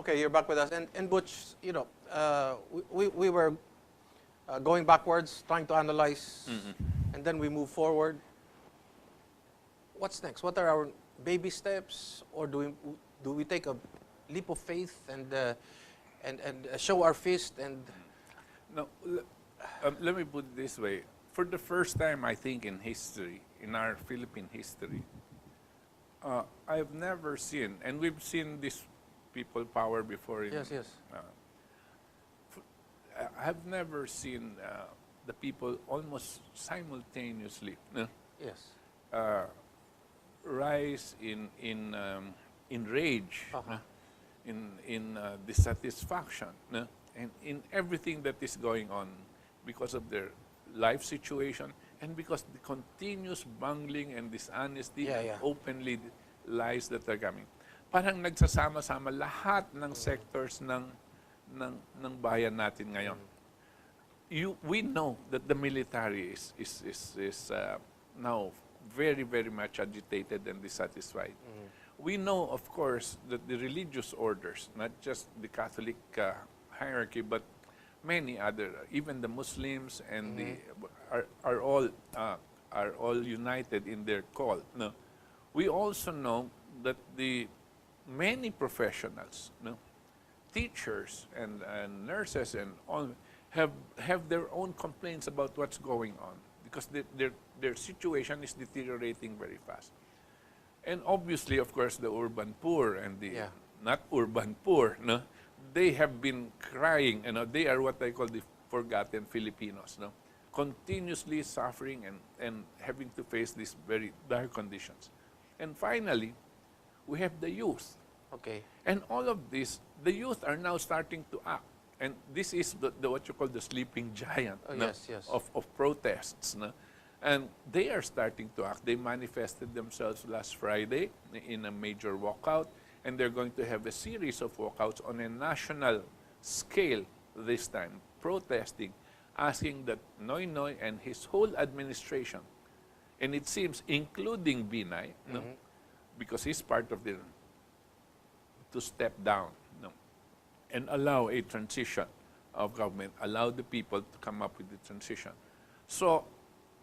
Okay, you're back with us. And Butch, you know, we were going backwards, trying to analyze, and then we move forward. What's next? What are our baby steps, or do we take a leap of faith and show our fist and? No, let me put it this way. For the first time, I think, in history, in our Philippine history, I've never seen, and we've seen this people power before. Yes. I've never seen the people almost simultaneously Yes. rise in rage, in dissatisfaction, and in everything that is going on because of their life situation and because the continuous bungling and dishonesty and openly lies that are coming. Parang nagsasama-sama lahat ng sectors ng bayan natin ngayon. We know that the military is now very, very much agitated and dissatisfied. We know, of course, that the religious orders, not just the Catholic hierarchy, but many other, even the Muslims and are all united in their call. No? We also know that the many professionals, teachers and nurses and all, have their own complaints about what's going on because their situation is deteriorating very fast. And obviously, of course, the urban poor and the not urban poor, they have been crying. They are what I call the forgotten Filipinos, continuously suffering and having to face these very dark conditions. And finally, we have the youth. Okay. And all of this, the youth are now starting to act. And this is the what you call the sleeping giant of protests. And they are starting to act. They manifested themselves last Friday in a major walkout. And they're going to have a series of walkouts on a national scale this time, protesting, asking that Noy Noy and his whole administration, and it seems including Binay, because he's part of the, to step down and allow a transition of government, allow the people to come up with the transition. So,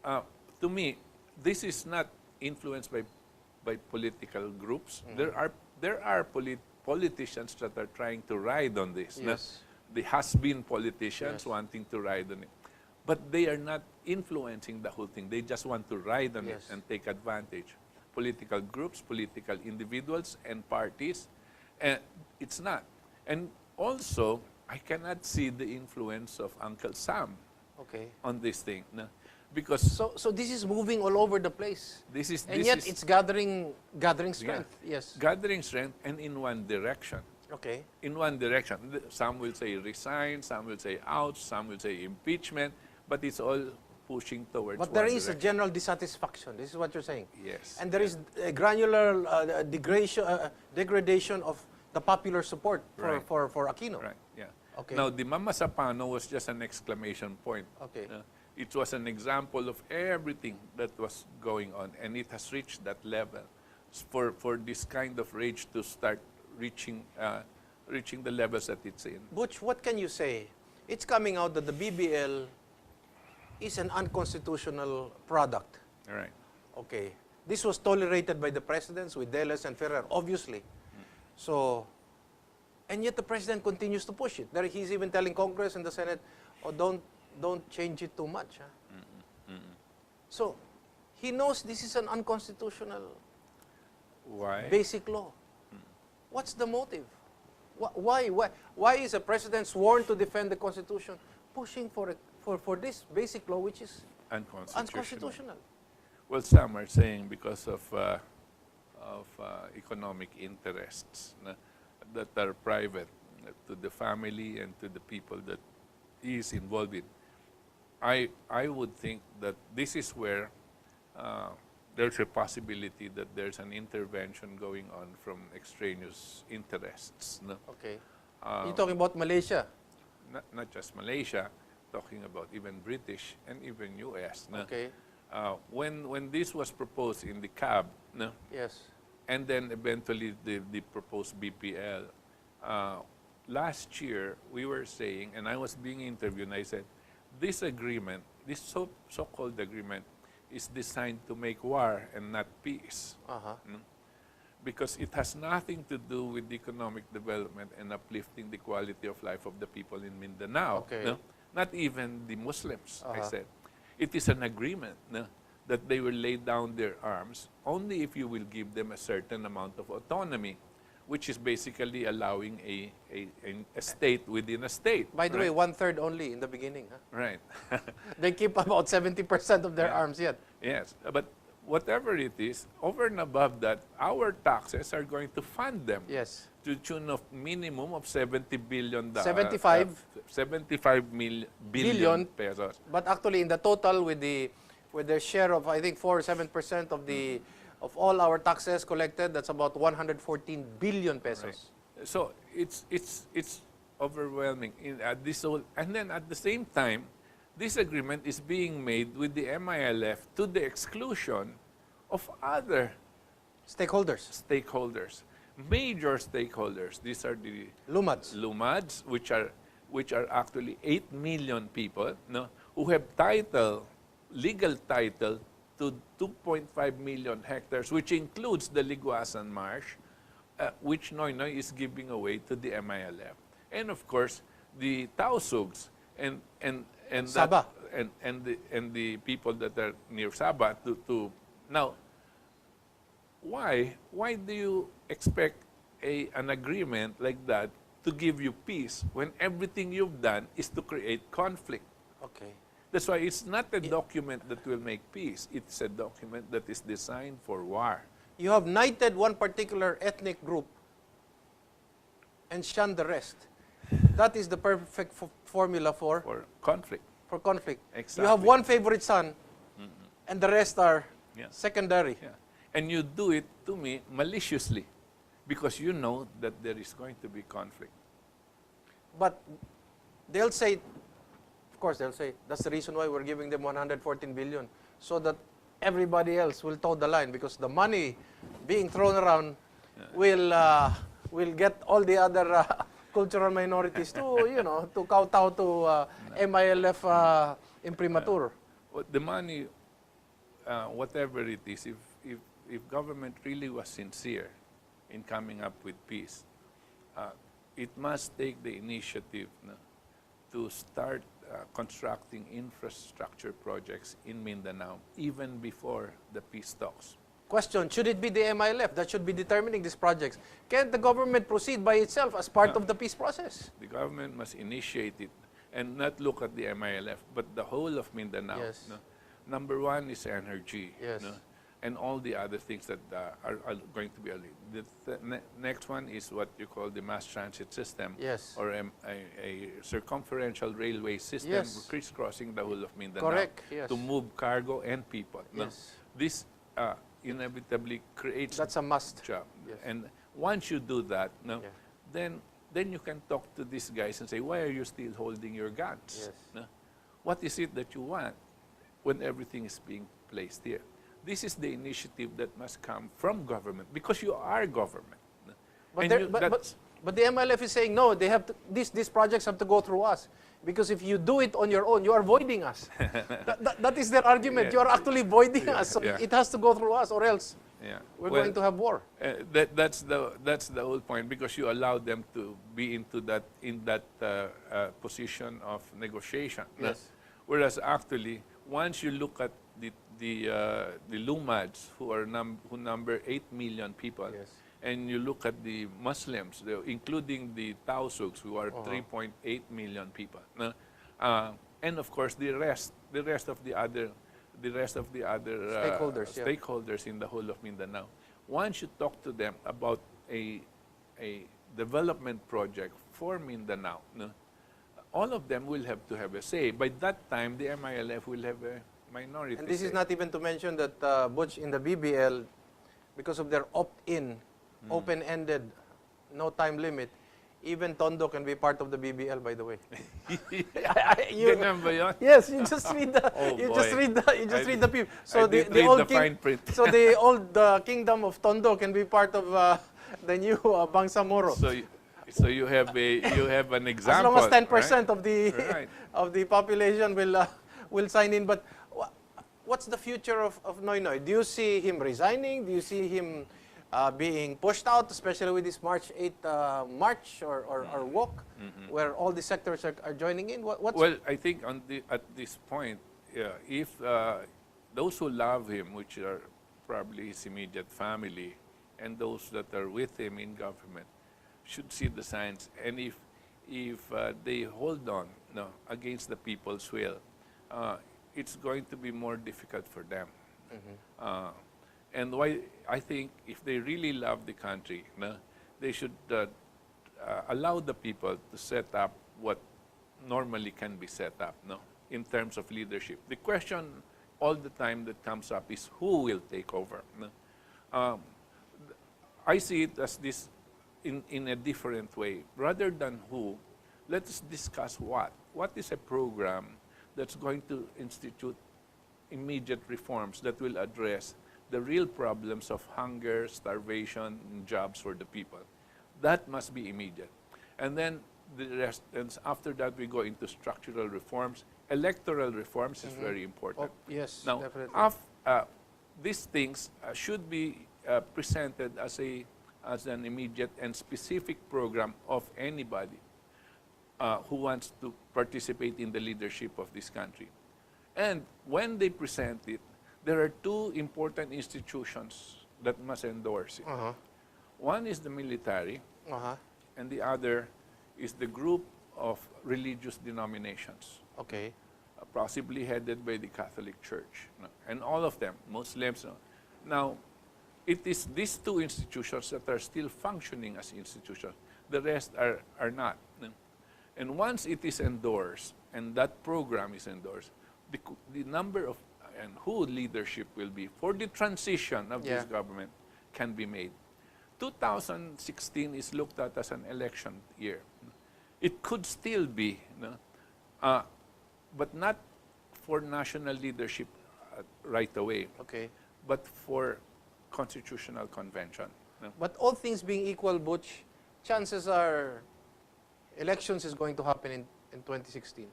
to me, this is not influenced by political groups. There are politicians that are trying to ride on this. Yes. The has-been politicians wanting to ride on it. But they are not influencing the whole thing. They just want to ride on it and take advantage. Political groups, political individuals, and parties. And it's not. And also, I cannot see the influence of Uncle Sam on this thing. Because so this is moving all over the place. Yet it's gathering strength. Yes. Gathering strength and in one direction. Okay. In one direction. Some will say resign, some will say out, some will say impeachment, but it's all pushing towards But there is a general dissatisfaction. This is what you're saying. Yes. And there is a granular degradation of the popular support for Aquino. Right, yeah. Okay. Now, the Mama Sapano was just an exclamation point. Okay. It was an example of everything that was going on, and it has reached that level. For this kind of rage to start reaching the levels that it's in. Butch, what can you say? It's coming out that the BBL is an unconstitutional product. All right. Okay. This was tolerated by the presidents with Deles and Ferrer, obviously. So, and yet the president continues to push it. There, he's even telling Congress and the Senate, oh, don't change it too much. So, he knows this is an unconstitutional basic law. What's the motive? Why is a president sworn to defend the Constitution pushing for this basic law which is unconstitutional? Well, some are saying because of economic interests that are private to the family and to the people that he is involved in. I would think that this is where there's a possibility that there's an intervention going on from extraneous interests. No? Okay. You're talking about Malaysia? Not just Malaysia, talking about even British and even US. No? Okay. When this was proposed in the CAB, no? Yes. And then eventually the proposed BPL, last year we were saying, and I was being interviewed, and I said, this agreement, this so-called agreement, is designed to make war and not peace. Mm? Because it has nothing to do with economic development and uplifting the quality of life of the people in Mindanao. Okay. No? Not even the Muslims, I said. It is an agreement, no, that they will lay down their arms only if you will give them a certain amount of autonomy, which is basically allowing a state within a state. By the right? way, 1/3 only in the beginning. Huh? Right. They keep about 70% of their Yeah. arms yet. Yes, but whatever it is, over and above that, our taxes are going to fund them. Yes. To the tune of minimum of $70 billion. 75 billion pesos. But actually, in the total, with their share of, I think, 4 or 7% of all our taxes collected, that's about 114 billion pesos. Right. So it's overwhelming. And then at the same time, this agreement is being made with the MILF to the exclusion of other stakeholders, major stakeholders. These are the LUMADs, which are actually 8 million people, no, who have legal title to 2.5 million hectares, which includes the Liguasan Marsh, which Noynoy is giving away to the MILF. And of course, the Tausugs and Sabah. and the people that are near Sabah to now. Why do you expect an agreement like that to give you peace when everything you've done is to create conflict? Okay. That's why it's not a document that will make peace. It's a document that is designed for war. You have knighted one particular ethnic group and shunned the rest. That is the perfect formula for conflict. Exactly. You have one favorite son, and the rest are secondary. Yeah. And you do it to me maliciously because you know that there is going to be conflict. But they'll say, of course, that's the reason why we're giving them 114 billion, so that everybody else will toe the line, because the money being thrown around will get all the other cultural minorities to kowtow to MILF imprimatur. The money, whatever it is, if government really was sincere in coming up with peace, it must take the initiative to start constructing infrastructure projects in Mindanao even before the peace talks. Question, should it be the MILF that should be determining these projects? Can't the government proceed by itself as part of the peace process? The government must initiate it and not look at the MILF, but the whole of Mindanao. Yes. No? Number one is energy. Yes. No? And all the other things that are going to be aligned. The next one is what you call the mass transit system, Yes. or a circumferential railway system, Yes. crisscrossing the whole of Mindanao, Correct, yes. to move cargo and people. No? Yes. This inevitably creates That's a must. job. Yes. And once you do that, no, Yeah. then you can talk to these guys and say, why are you still holding your guns? Yes. No? What is it that you want when everything is being placed here? This is the initiative that must come from government, because you are government. No? But, And but the MILF is saying, no, they have to, these projects have to go through us. Because if you do it on your own, you are voiding us. that is their argument. Yeah. You are actually voiding us. So Yeah. it has to go through us, or else yeah. we're Well, going to have war. that's the whole point, because you allow them to be in that position of negotiation. No? Yes. Whereas actually, once you look at the LUMADs, who number 8 million people, Yes. and you look at the Muslims, including the Tausugs, who are 3.8 million people, no? And of course the rest of the other stakeholders in the whole of Mindanao. Once you talk to them about a development project for Mindanao, no? All of them will have to have a say. By that time, the MILF will have a minority And this say. is not even to mention that Butch, in the BBL, because of their opt-in, open-ended, no time limit, even Tondo can be part of the BBL, by the way. Ganun ba yun? Yes, you just read the read the people. So I did read the fine print. So the old kingdom of Tondo can be part of the new Bangsamoro. So So you have an As example. long as 10% right? of the Right. of the population will sign in. But what's the future of Noy Noy? Do you see him resigning? Do you see him being pushed out, especially with this March 8 march or walk, where all the sectors are joining in? Well, I think at this point, if those who love him, which are probably his immediate family, and those that are with him in government, should see the signs. And if they hold on against the people's will, it's going to be more difficult for them. And why I think if they really love the country, they should allow the people to set up what normally can be set up in terms of leadership. The question all the time that comes up is who will take over. I see it as this in a different way. Rather than who, let's discuss what. What is a program that's going to institute immediate reforms that will address the real problems of hunger, starvation, and jobs for the people? That must be immediate. And then the rest, and after that we go into structural reforms. Electoral reforms is very important. Oh, yes, Now, definitely. these things should be presented as an immediate and specific program of anybody who wants to participate in the leadership of this country. And when they present it, there are two important institutions that must endorse it. One is the military, and the other is the group of religious denominations, Okay. possibly headed by the Catholic Church, and all of them, Muslims. Now, it is these two institutions that are still functioning as institutions. The rest are not. And once it is endorsed, and that program is endorsed, the number of and who leadership will be for the transition of this government can be made. 2016 is looked at as an election year. It could still be, but not for national leadership right away, Okay. but for constitutional convention. But all things being equal, Butch, chances are elections is going to happen in 2016.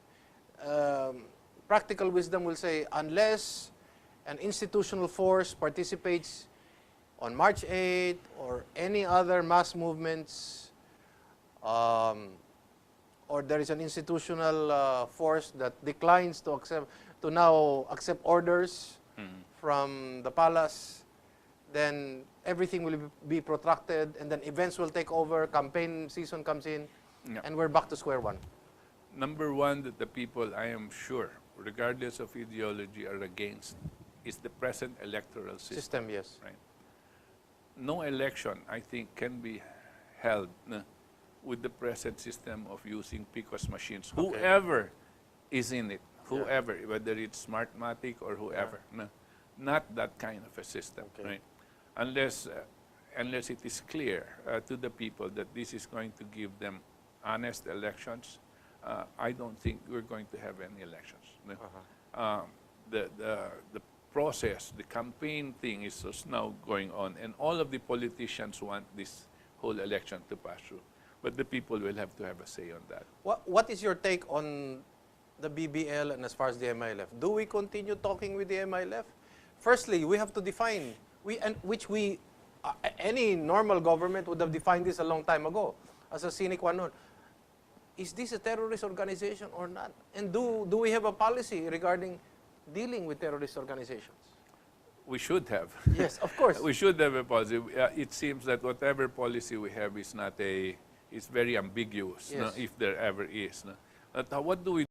Practical wisdom will say unless an institutional force participates on March 8 or any other mass movements, or there is an institutional force that declines to now accept orders from the palace, then everything will be protracted, and then events will take over, campaign season comes in, and we're back to square one. Number one that the people, I am sure, regardless of ideology, are against is the present electoral system. Yes. Right? No election, I think, can be held with the present system of using PCOS machines. Okay. Whoever is in it, whoever, whether it's Smartmatic or whoever, not that kind of a system, right? Unless it is clear to the people that this is going to give them honest elections, I don't think we're going to have any elections. The process, the campaign thing is just now going on, and all of the politicians want this whole election to pass through. But the people will have to have a say on that. What is your take on the BBL and as far as the MILF? Do we continue talking with the MILF? Firstly, we have to define, any normal government would have defined this a long time ago as a sine qua non. Is this a terrorist organization or not? And do we have a policy regarding dealing with terrorist organizations? We should have. Yes, of course. We should have a policy. It seems that whatever policy we have is not it's very ambiguous, Yes. if there ever is. But what do we